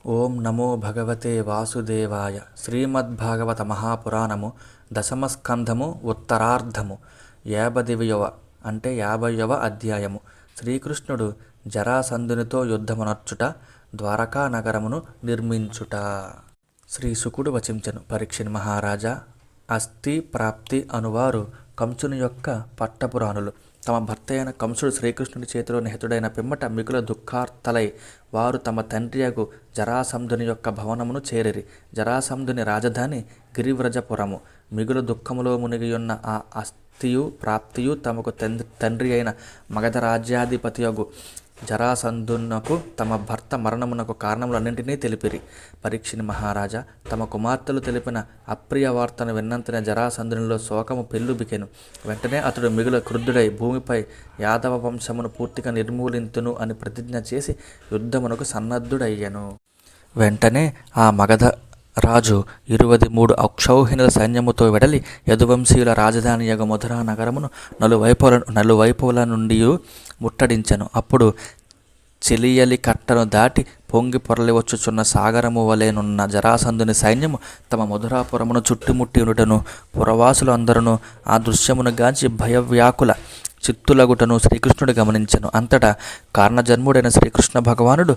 ఓం నమో భగవతే వాసుదేవాయ. శ్రీమద్భాగవత మహాపురాణము దశమస్కంధము ఉత్తరార్ధము 50వ అధ్యాయము. శ్రీకృష్ణుడు జరాసంధునితో యుద్ధమునర్చుట, ద్వారకా నగరమును నిర్మించుట. శ్రీ శుకుడు వచించెను. పరీక్షిన్ మహారాజా, అస్థి ప్రాప్తి అనువారు కంసుని యొక్క పట్టపురాణులు. తమ భర్త అయిన కంసుడు శ్రీకృష్ణుడి చేతిలో నిహతుడైన పిమ్మట మిగుల దుఃఖార్తలై వారు తమ తండ్రియగు జరాసంధుని యొక్క భవనమును చేరిరి. జరాసంధుని రాజధాని గిరివ్రజపురము. మిగులు దుఃఖములో మునిగియున్న ఆ అస్థియు ప్రాప్తియు తమకు తండ్రి అయిన మగధ రాజ్యాధిపతియగు జరాసంధునకు తమ భర్త మరణమునకు కారణములన్నింటినీ తెలిపిరి. పరీక్షిని మహారాజా, తమ కుమార్తెలు తెలిపిన అప్రియ వార్తను విన్నంతనే జరాసంధునిలో శోకము పెళ్ళుబికెను. వెంటనే అతడు మిగుల క్రుద్ధుడై భూమిపై యాదవ వంశమును పూర్తిగా నిర్మూలింతును అని ప్రతిజ్ఞ చేసి యుద్ధమునకు సన్నద్ధుడయ్యను. వెంటనే ఆ మగధ రాజు 23 అక్షౌహిణుల సైన్యముతో వెడలి యదువంశీయుల రాజధాని యగు మధురా నగరమును నలువైపుల నుండి ముట్టడించెను. అప్పుడు చెలియలి కట్టను దాటి పొంగి పొరలి వచ్చుచున్న సాగరము వలెనున్న జరాసంధుని సైన్యము తమ మధురాపురమును చుట్టుముట్టి ఉండుటను పురవాసులు అందరూ ఆ దృశ్యమును గాంచి భయవ్యాకుల చిత్తులగుటను శ్రీకృష్ణుడు గమనించెను. అంతటా కారణజన్ముడైన శ్రీకృష్ణ భగవానుడు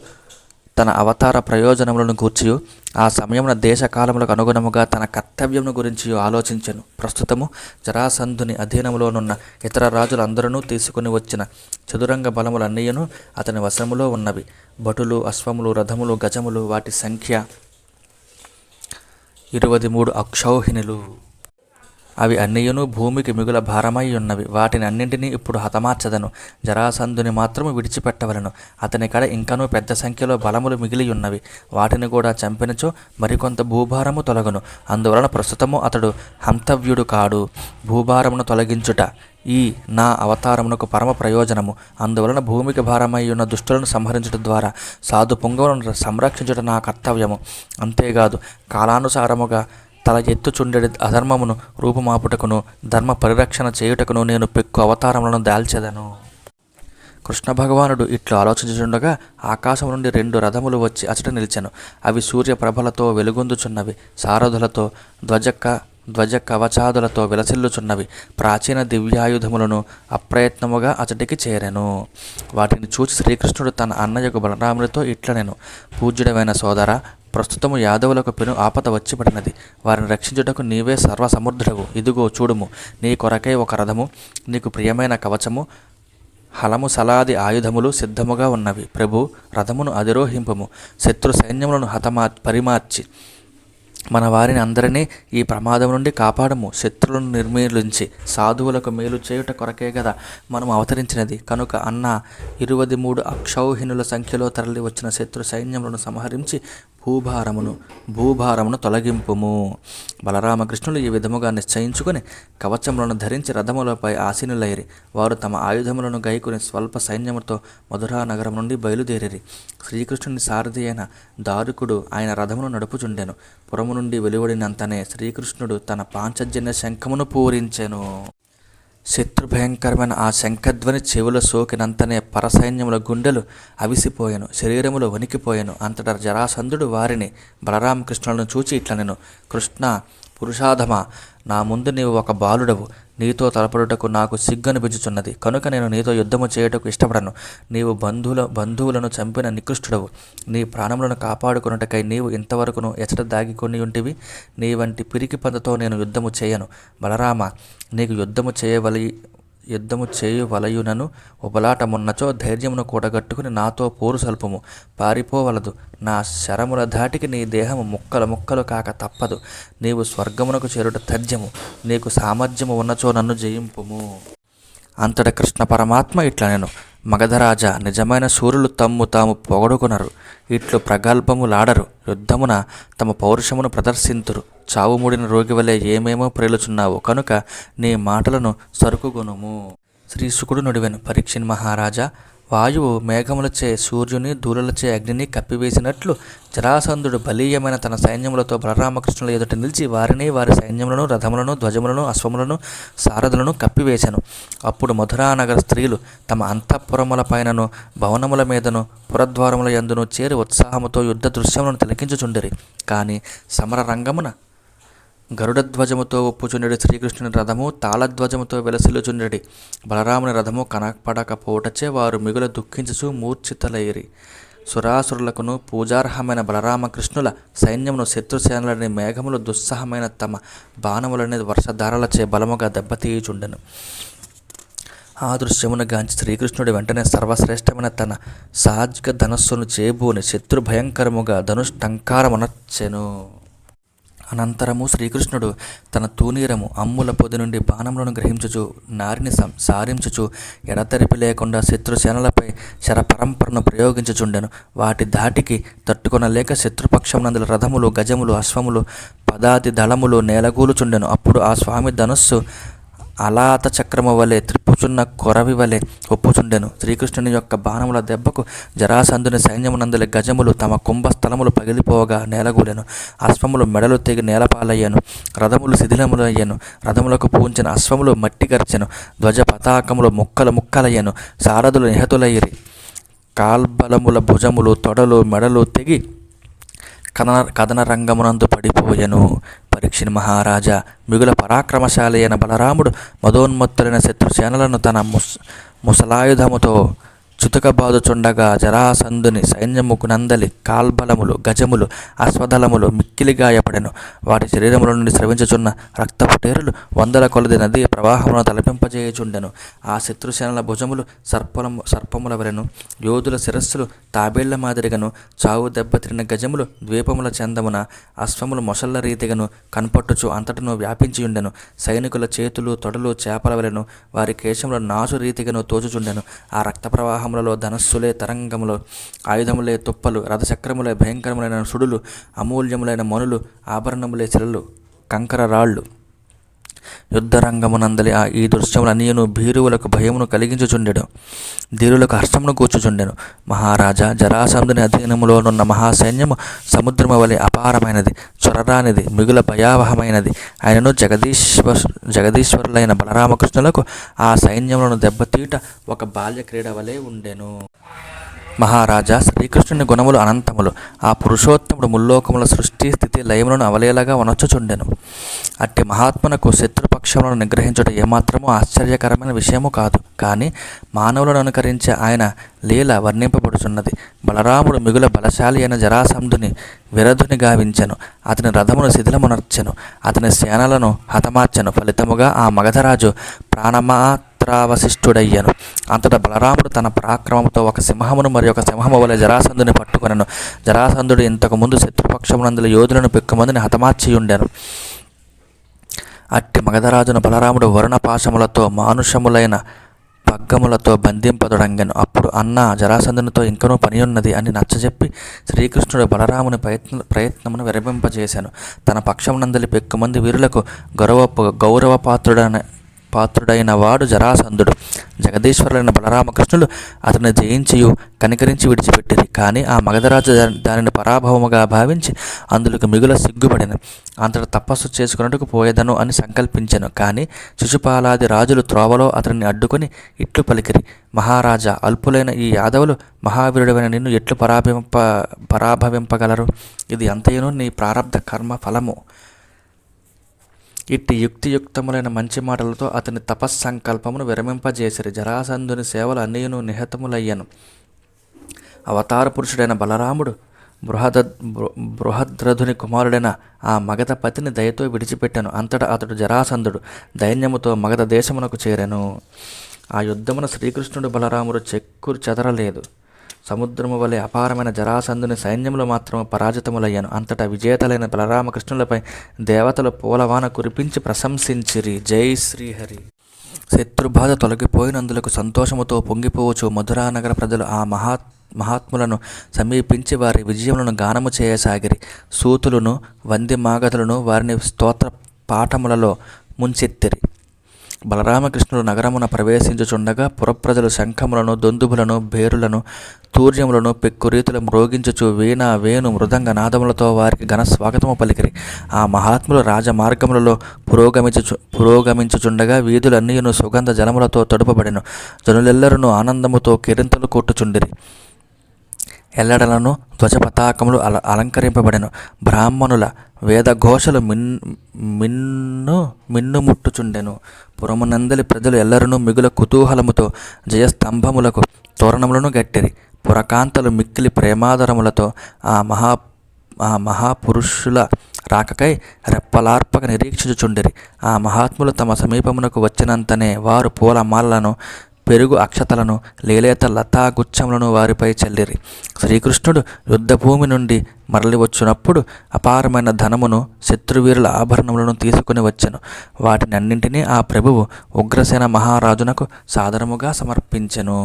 తన అవతార ప్రయోజనములను గూర్చియు ఆ సమయమున దేశకాలములకు అనుగుణముగా తన కర్తవ్యమును గురించి ఆలోచించెను. ప్రస్తుతము జరాసంధుని అధీనములోనున్న ఇతర రాజులందరూ తీసుకుని వచ్చిన చదురంగ బలములన్నీయును అతని వశములో ఉన్నవి. భటులు, అశ్వములు, రథములు, గజములు, వాటి సంఖ్య 23 అక్షౌహిణులు. అవి అన్నియును భూమికి మిగుల భారమై ఉన్నవి. వాటిని అన్నింటినీ ఇప్పుడు హతమార్చదను. జరాసంధుని మాత్రము విడిచిపెట్టవలను. అతని కడ ఇంకనూ పెద్ద సంఖ్యలో బలములు మిగిలి ఉన్నవి. వాటిని కూడా చంపినచో మరికొంత భూభారము తొలగును. అందువలన ప్రస్తుతము అతడు హంతవ్యుడు కాడు. భూభారమును తొలగించుట ఈ నా అవతారమునకు పరమ ప్రయోజనము. అందువలన భూమికి భారమై ఉన్న దుష్టులను సంహరించడం ద్వారా సాధు పొంగవులను సంరక్షించుట నా కర్తవ్యము. అంతేకాదు కాలానుసారముగా తల ఎత్తుచుండెడి అధర్మమును రూపుమాపుటకును ధర్మ పరిరక్షణ చేయుటకును నేను పెక్కు అవతారములను దాల్చెదను. కృష్ణ భగవానుడు ఇట్లు ఆలోచించుచుండగా ఆకాశం నుండి 2 రథములు వచ్చి అచట నిలిచెను. అవి సూర్యప్రభలతో వెలుగొందుచున్నవి. సారథులతో ధ్వజ కవచాదులతో విలసిల్లుచున్నవి. ప్రాచీన దివ్యాయుధములను అప్రయత్నముగా అచటికి చేరెను. వాటిని చూచి శ్రీకృష్ణుడు తన అన్నయ్యకు బలరామునితో ఇట్లనెను. పూజ్యుడమైన సోదర, ప్రస్తుతము యాదవులకు పెను ఆపద వచ్చి పడినది. వారిని రక్షించుటకు నీవే సర్వసమర్థుడవు. ఇదిగో చూడుము, నీ కొరకై ఒక రథము, నీకు ప్రియమైన కవచము, హలము సలాది ఆయుధములు సిద్ధముగా ఉన్నవి. ప్రభు, రథమును అధిరోహింపము. శత్రు సైన్యములను పరిమార్చి మన వారిని అందరినీ ఈ ప్రమాదం నుండి కాపాడము. శత్రులను నిర్మూలించి సాధువులకు మేలు చేయుట కొరకే గదా మనం అవతరించినది. కనుక అన్న 23 అక్షౌహిణుల సంఖ్యలో తరలి వచ్చిన శత్రు సైన్యములను సంహరించి భూభారమును తొలగింపుము. బలరామకృష్ణులు ఈ విధముగా నిశ్చయించుకుని కవచములను ధరించి రథములపై ఆసీనులైరి. వారు తమ ఆయుధములను గైకుని స్వల్ప సైన్యముతో మధురా నగరం నుండి బయలుదేరిరి. శ్రీకృష్ణుని సారథి అయిన దారుకుడు ఆయన రథమును నడుపుచుండెను. పురము నుండి వెలువడినంతనే శ్రీకృష్ణుడు తన పాంచజన్య శంఖమును పూరించెను. శత్రుభయంకరమైన ఆ శంఖధ్వని చెవుల సోకినంతనే పరసైన్యముల గుండెలు అవిసిపోయెను, శరీరములు వణికిపోయెను. అంతటా జరాసంధుడు వారిని బలరామకృష్ణులను చూచి ఇట్లనెను. కృష్ణ పురుషాధమ, నా ముందు నీవు ఒక బాలుడవు. నీతో తలపడుటకు నాకు సిగ్గనిపించుచున్నది. కనుక నేను నీతో యుద్ధము చేయుటకు ఇష్టపడను. నీవు బంధువులను చంపిన నికృష్టుడవు. నీ ప్రాణములను కాపాడుకొనుటకై నీవు ఇంతవరకును ఎచట దాగికొని ఉంటివి. నీ వంటి పిరికి పందతో నేను యుద్ధము చేయను. బలరామ, నీకు యుద్ధము చేయువలయునను ఉబలాటమున్నచో ధైర్యమును కూడగట్టుకుని నాతో పోరు సల్పుము. పారిపోవలదు. నా శరముల ధాటికి నీ దేహము ముక్కలు కాక తప్పదు. నీవు స్వర్గమునకు చేరుట తథ్యము. నీకు సామర్థ్యము ఉన్నచో నన్ను జయింపుము. అంతట కృష్ణ పరమాత్మ ఇట్లనెను. మగధరాజా, నిజమైన శూరులు తాము పొగడుకొనరు. ఇట్లు ప్రగల్భములాడరు. యుద్ధమున తమ పౌరుషమును ప్రదర్శింతురు. చావుముడిన రోగి వలె ఏమేమో ప్రేలుచున్నావు. కనుక నీ మాటలను సరుకుగొనుము. శ్రీ శుకుడు నుడివెను. పరీక్షిన్ మహారాజా, వాయువు మేఘములచే సూర్యుని, ధూళులచే అగ్నిని కప్పివేసినట్లు జరాసంధుడు బలీయమైన తన సైన్యములతో బలరామకృష్ణుల ఎదుట నిలిచి వారిని, వారి సైన్యములను, రథములను, ధ్వజములను, అశ్వములను, సారథులను కప్పివేశను. అప్పుడు మధురానగర స్త్రీలు తమ అంతఃపురముల పైనను, భవనముల మీదను, పురద్వారముల యందును చేరి ఉత్సాహముతో యుద్ధ దృశ్యములను తిలకించుచుండిరి. కానీ సమర రంగమున గరుడధ్వజముతో ఒప్పుచుండెడి శ్రీకృష్ణుని రథము తాళధ్వజముతో వెలసిల్లుచుండెడి బలరాముని రథము కనపడకపోవటచే వారు మిగుల దుఃఖించుచు మూర్ఛితలైరి. సురాసురులకును పూజార్హమైన బలరామకృష్ణుల సైన్యమును శత్రుసేనలని మేఘములు దుస్సహమైన తమ బాణములని వర్షధారలచే బలముగా దెబ్బతీయుచుండెను. ఆ దృశ్యమును గాంచి శ్రీకృష్ణుడు వెంటనే సర్వశ్రేష్టమైన తన సాజ్గ ధనస్సును చేబూని శత్రు భయంకరముగా ధనుష్టంకారమునర్చెను. అనంతరము శ్రీకృష్ణుడు తన తూనీరము అమ్ముల పొది నుండి బాణములను గ్రహించుచు నారిని సారించుచు ఎడతెరిపి లేకుండా శత్రుసేనలపై శరపరంపరను ప్రయోగించుచుండెను. వాటి ధాటికి తట్టుకొనలేక శత్రుపక్షమునందుల రథములు, గజములు, అశ్వములు, పదాతి దళములు నేలగూలుచుండెను. అప్పుడు ఆ స్వామి ధనుస్సు అలాత చక్రము వలె త్రిప్పుచున్న కొరవి వలె ఒప్పుచుండెను. శ్రీకృష్ణుని యొక్క బాణముల దెబ్బకు జరాసంధుని సైన్యమునందలి గజములు తమ కుంభస్థలములు పగిలిపోగా నేలగూలెను. అశ్వములు మెడలు తెగి నేలపాలయ్యను. రథములు శిథిలములయ్యను. రథములకు పూంచిన అశ్వములు మట్టి గర్చెను. ధ్వజ పతాకములు ముక్కలయ్యను. సారథులు నిహతులయ్యిరి. కాల్బలముల భుజములు, తొడలు, మెడలు తెగి కథన రంగమునందు పడిపోయెను. పరీక్షిణి మహారాజా, మిగుల పరాక్రమశాలి అయిన బలరాముడు మదోన్మత్తులైన శత్రుసేనలను తన ముసలాయుధముతో చుతుకబాదుచుండగా జరాసంధుని సైన్యముకు నందలి కాల్బలములు, గజములు, అశ్వదళములు మిక్కిలి గాయపడెను. వాటి శరీరముల నుండి స్రవించుచున్న రక్తపుటేరులు వందల కొలది నదీ ప్రవాహమును తలపింపజేయుచుండెను. ఆ శత్రుసేనల భుజములు సర్పముల వలెను, యోధుల శిరస్సులు తాబేళ్ల మాదిరిగను, చావు దెబ్బతిరిన గజములు ద్వీపముల చందమున, అశ్వములు మొసళ్ల రీతిగను కన్పట్టుచు అంతటను వ్యాపించియుండెను. సైనికుల చేతులు, తొడలు చేపల వలెను, వారి కేశముల నాసు రీతిగను తోచుచుండెను. ఆ రక్త ప్రవాహములలో ధనస్సులే తరంగములు, ఆయుధములే తుప్పలు, రథచక్రములే భయంకరములైన సుడులు, అమూల్యములైన మనులు, ఆభరణములే శిలలు, కంకర రాళ్ళు. యుద్ధరంగమునందలి ఈ దృశ్యములన్నీయును భీరువులకు భయమును కలిగించుచుండెను, ధీరులకు హర్షమును కూర్చుచుండెను. మహారాజా, జరాసంధుని అధీనములోనున్న మహాసైన్యము సముద్రము వలె అపారమైనది, చొరరానిది, మిగుల భయావహమైనది. ఆయనను జగదీశ్వరులైన బలరామకృష్ణులకు ఆ సైన్యములను దెబ్బతీట ఒక బాల్య క్రీడ వలె ఉండెను. మహారాజా, శ్రీకృష్ణుని గుణములు అనంతములు. ఆ పురుషోత్తముడు ముల్లోకముల సృష్టి, స్థితి, లయములను అవలేలగా వనొచ్చుచుండెను. అట్టి మహాత్మునకు శత్రుపక్షములను నిగ్రహించుట ఏమాత్రమూ ఆశ్చర్యకరమైన విషయము కాదు. కానీ మానవులను అనుకరించే ఆయన లీల వర్ణింపబడుచున్నది. బలరాముడు మిగుల బలశాలి అయిన జరాసంధుని విరధుని గావించెను. అతని రథమును శిథిలమునర్చెను. అతని సేనలను హతమార్చెను. ఫలితముగా ఆ మగధరాజు ప్రాణమాత్రావశిష్ఠుడయ్యను. అంతటా బలరాముడు తన పరాక్రమముతో ఒక సింహమును మరి ఒక సింహము వలె జరాసంధుని పట్టుకొనెను. జరాసంధుడు ఇంతకు ముందు శత్రుపక్షమునందుల యోధులను పెక్కుమందిని హతమార్చియుండెను. అట్టి మగధరాజును బలరాముడు వరుణపాశములతో, మానుషములైన పగ్గములతో బంధింపదొడంగెను. అప్పుడు అన్న జరాసంధునితో ఇంకనూ పనియున్నది అని నచ్చజెప్పి శ్రీకృష్ణుడు బలరాముని ప్రయత్నమును విరమింపజేశాను. తన పక్షమునందలి పెక్కుమంది వీరులకు గౌరవపాత్రుడైన వాడు జరాసంధుడు. జగదీశ్వరులైన బలరామకృష్ణులు అతన్ని జయించియు కనికరించి విడిచిపెట్టిరి. కానీ ఆ మగధరాజు దానిని పరాభవముగా భావించి అందులకు మిగుల సిగ్గుపడెను. అంతటా తపస్సు చేసుకున్నట్టుకు పోయేదను అని సంకల్పించెను. కానీ శిశుపాలాది రాజులు త్రోవలో అతనిని అడ్డుకొని ఇట్లు పలికిరి: మహారాజా, అల్పులైన ఈ యాదవులు మహావీరుడైన నిన్ను ఎట్లు పరాభవింపగలరు? ఇది అంతయును నీ ప్రారబ్ధ కర్మ ఫలము. ఇట్టి యుక్తియుక్తములైన మంచి మాటలతో అతని తపస్సంకల్పమును విరమింపజేసిరి. జరాసంధుని సేవలు అన్నీయును నిహతములయ్యను. అవతార పురుషుడైన బలరాముడు బృహద్రథుని కుమారుడైన ఆ మగధ పతిని దయతో విడిచిపెట్టెను. అంతటా అతడు జరాసంధుడు దైన్యముతో మగధ దేశమునకు చేరెను. ఆ యుద్ధమున శ్రీకృష్ణుడు బలరాముడు చెక్కురు చెదరలేదు. సముద్రము వలె అపారమైన జరాసంధుని సైన్యములు మాత్రము పరాజితములయ్యను. అంతటా విజేతలైన బలరామకృష్ణులపై దేవతలు పూలవాన కురిపించి ప్రశంసించిరి. జై శ్రీహరి. శత్రుబాధ తొలగిపోయినందులకు సంతోషముతో పొంగిపోవచ్చు మధురానగర ప్రజలు ఆ మహాత్ములను సమీపించి వారి విజయములను గానము చేయసాగిరి. సూతులను, వంది మాగధులను వారిని స్తోత్ర పాఠములలో ముంచెత్తిరి. బలరామకృష్ణుడు నగరమున ప్రవేశించుచుండగా పురప్రజలు శంఖములను, దొందుబులను, భేరులను, తూర్యములను పెక్కురీతులు మ్రోగించుచు వీణ, వేణు, మృదంగ నాదములతో వారికి ఘన స్వాగతము పలికిరి. ఆ మహాత్ములు రాజమార్గములలో పురోగమించుచుండగా వీధులన్నీయును సుగంధ జలములతో తడుపబడెను. జనులెల్లరూ ఆనందముతో కేరింతలు కొట్టుచుండిరి. ఎల్లడలను ధ్వజ పతాకములు అలంకరింపబడెను. బ్రాహ్మణుల వేదఘోషలు మిన్నుముట్టుచుండెను. పురమునందలి ప్రజలు ఎల్లరూ మిగుల కుతూహలముతో జయస్తంభములకు తోరణములను గట్టిరి. పురకాంతలు మిక్కిలి ప్రేమాదరములతో ఆ మహాపురుషుల రాకకై రెప్పలార్పక నిరీక్షించుచుండిరి. ఆ మహాత్ములు తమ సమీపమునకు వచ్చినంతనే వారు పూలమాలను, పెరుగు అక్షతలను, లేలేత లతాగుచ్చములను వారిపై చల్లిరి. శ్రీకృష్ణుడు యుద్ధభూమి నుండి మరలి వచ్చినప్పుడు అపారమైన ధనమును, శత్రువీరుల ఆభరణములను తీసుకుని వచ్చెను. వాటినన్నింటినీ ఆ ప్రభువు ఉగ్రసేన మహారాజునకు సాదరముగా సమర్పించెను.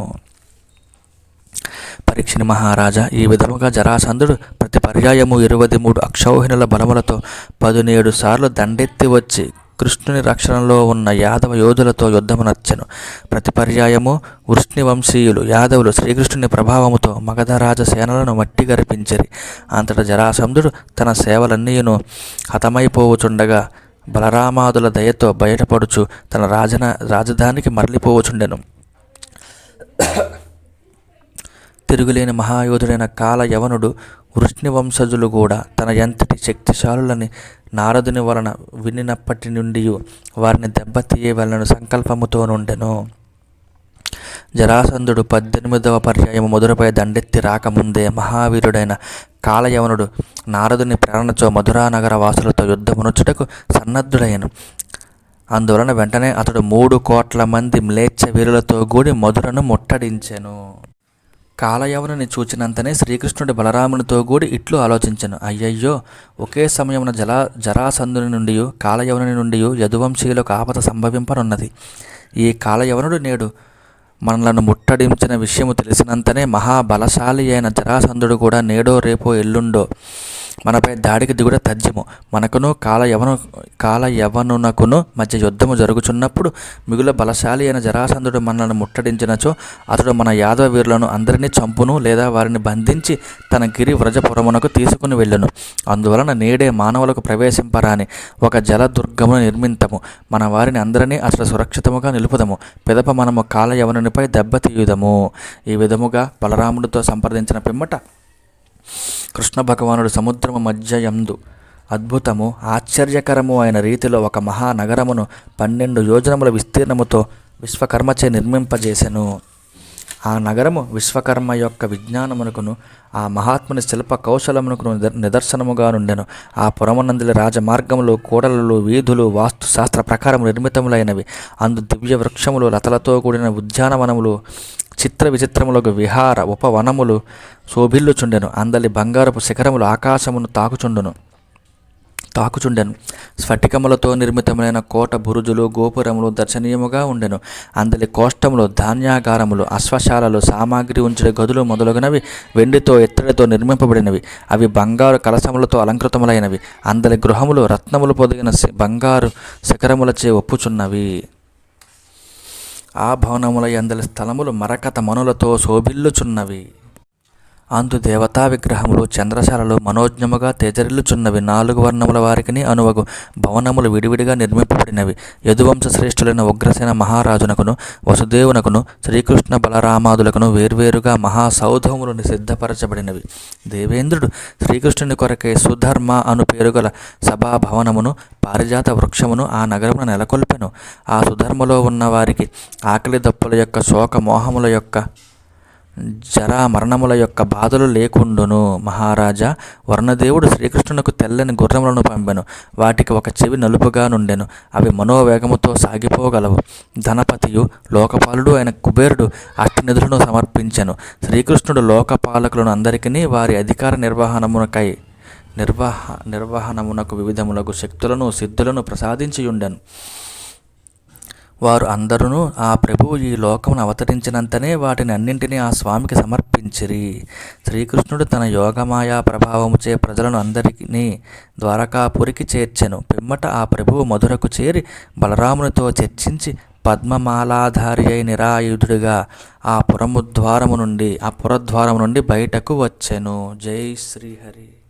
పరీక్షిని మహారాజా, ఈ విధముగా జరాసంధుడు ప్రతి పర్యాయము 23 అక్షౌహిణుల బలములతో 17 సార్లు దండెత్తి వచ్చి కృష్ణుని రక్షణలో ఉన్న యాదవ యోధులతో యుద్ధమునర్చెను. ప్రతి పర్యాయము వృష్ణివంశీయులు యాదవులు శ్రీకృష్ణుని ప్రభావముతో మగధరాజ సేనలను మట్టి గరిపించిరి. అంతటా జరాసంధుడు తన సేవలన్నీయును హతమైపోవుచుండగా బలరామాదుల దయతో బయటపడుచు తన రాజధానికి మరలిపోవచుండెను. తిరుగులేని మహాయోధుడైన కాలయవనుడు వృష్ణివంశజులు కూడా తన ఎంతటి శక్తిశాలులని నారదుని వలన వినినప్పటి నుండి వారిని దెబ్బతీయవలన సంకల్పముతో నుండెను. జరాసంధుడు 18వ పర్యాయము మొదలుపై దండెత్తి రాకముందే మహావీరుడైన కాలయవనుడు నారదుని ప్రేరణతో మధురానగర వాసులతో యుద్ధమునొచ్చుటకు సన్నద్ధుడయ్యను. అందువలన వెంటనే అతడు 3 కోట్ల మంది మ్లేచ్ఛ వీరులతో కూడి మధురను ముట్టడించెను. కాలయవనుని చూచినంతనే శ్రీకృష్ణుడి బలరామునితో కూడి ఇట్లు ఆలోచించెను. అయ్యయ్యో, ఒకే సమయమున జరాసంధుని నుండి కాలయవనుని నుండి యదువంశీయులకు ఆపద సంభవింపనున్నది. ఈ కాలయవనుడు నేడు మనలను ముట్టడించిన విషయము తెలిసినంతనే మహాబలశాలి అయిన జరాసంధుడు కూడా నేడో రేపో ఎల్లుండో మనపై దాడికి దిగుట తథ్యము. మనకును కాలయవనునకును మధ్య యుద్ధము జరుగుచున్నప్పుడు మిగుల బలశాలి అయిన జరాసంధుడు మనలను ముట్టడించినచో అతడు మన యాదవ వీరులను అందరినీ చంపును, లేదా వారిని బంధించి తన గిరి వ్రజపురమునకు తీసుకుని వెళ్ళును. అందువలన నేడే మానవులకు ప్రవేశింపరాని ఒక జలదుర్గమును నిర్మింతము. మన వారిని అందరినీ అతడు సురక్షితముగా నిలుపుదము. పిదప మనము కాలయవనునిపై దెబ్బతీయుదము. ఈ విధముగా బలరాముడితో సంప్రదించిన పిమ్మట కృష్ణ భగవానుడు సముద్రము మధ్యయందు అద్భుతము, ఆశ్చర్యకరము అయిన రీతిలో ఒక మహానగరమును 12 యోజనముల విస్తీర్ణముతో విశ్వకర్మచే నిర్మింపజేసెను. ఆ నగరము విశ్వకర్మ యొక్క విజ్ఞానమునకును ఆ మహాత్ముని శిల్ప కౌశలమునకును నిదర్శనముగా నుండెను. ఆ పురమునందలి రాజమార్గములు, కూడలు, వీధులు వాస్తుశాస్త్ర ప్రకారము నిర్మితములైనవి. అందు దివ్య వృక్షములు, లతలతో కూడిన ఉద్యానవనములు, చిత్ర విచిత్రములకు విహార ఉపవనములు శోభిల్లుచుండెను. అందలి బంగారపు శిఖరములు ఆకాశమును తాకుచుండెను. స్ఫటికములతో నిర్మితములైన కోట బురుజులు, గోపురములు దర్శనీయముగా ఉండెను. అందలి కోష్టములు, ధాన్యాగారములు, అశ్వశాలలు, సామాగ్రి ఉంచే గదులు మొదలగునవి వెండితో, ఇత్తడితో నిర్మింపబడినవి. అవి బంగారు కలశములతో అలంకృతములైనవి. అందలి గృహములు రత్నములు పొదిగిన బంగారు శిఖరములచే ఒప్పుచున్నవి. ఆ భవనముల యందలి స్థలములు మరకత మనులతో శోభిల్లుచున్నవి. అందు దేవతా విగ్రహములు, చంద్రశాలలు మనోజ్ఞముగా తేజరిల్లుచున్నవి. 4 వర్ణముల వారికిని అనువగు భవనములు విడివిడిగా నిర్మింపబడినవి. యదువంశ శ్రేష్ఠులైన ఉగ్రసేన మహారాజునకును, వసుదేవునకును, శ్రీకృష్ణ బలరామాదులకును వేర్వేరుగా మహాసౌధములు సిద్ధపరచబడినవి. దేవేంద్రుడు శ్రీకృష్ణుని కొరకే సుధర్మ అను పేరుగల సభాభవనమును, పారిజాత వృక్షమును ఆ నగరమున నెలకొల్పెను. ఆ సుధర్మలో ఉన్న వారికి ఆకలి దప్పుల యొక్క, శోక మోహముల యొక్క, జరా మరణముల యొక్క బాధలు లేకుండును. మహారాజా, వర్ణదేవుడు శ్రీకృష్ణునకు తెల్లని గుర్రములను పంపెను. వాటికి ఒక చెవి నలుపుగా నుండెను. అవి మనోవేగముతో సాగిపోగలవు. ధనపతియు లోకపాలుడు అయిన కుబేరుడు అష్టనిధులను సమర్పించెను. శ్రీకృష్ణుడు లోకపాలకులను అందరికీ వారి అధికార నిర్వహణమునకు వివిధములకు శక్తులను, సిద్ధులను ప్రసాదించియుండెను. వారు అందరూ ఆ ప్రభువు ఈ లోకమును అవతరించినంతనే వాటిని అన్నింటినీ ఆ స్వామికి సమర్పించిరి. శ్రీకృష్ణుడు తన యోగమాయా ప్రభావముచే ప్రజలను అందరినీ ద్వారకాపురికి చేర్చెను. పిమ్మట ఆ ప్రభువు మధురకు చేరి బలరామునితో చర్చించి పద్మమాలాధారి అయి నిరాయుధుడిగా ఆ పురద్వారము నుండి బయటకు వచ్చెను. జై శ్రీహరి.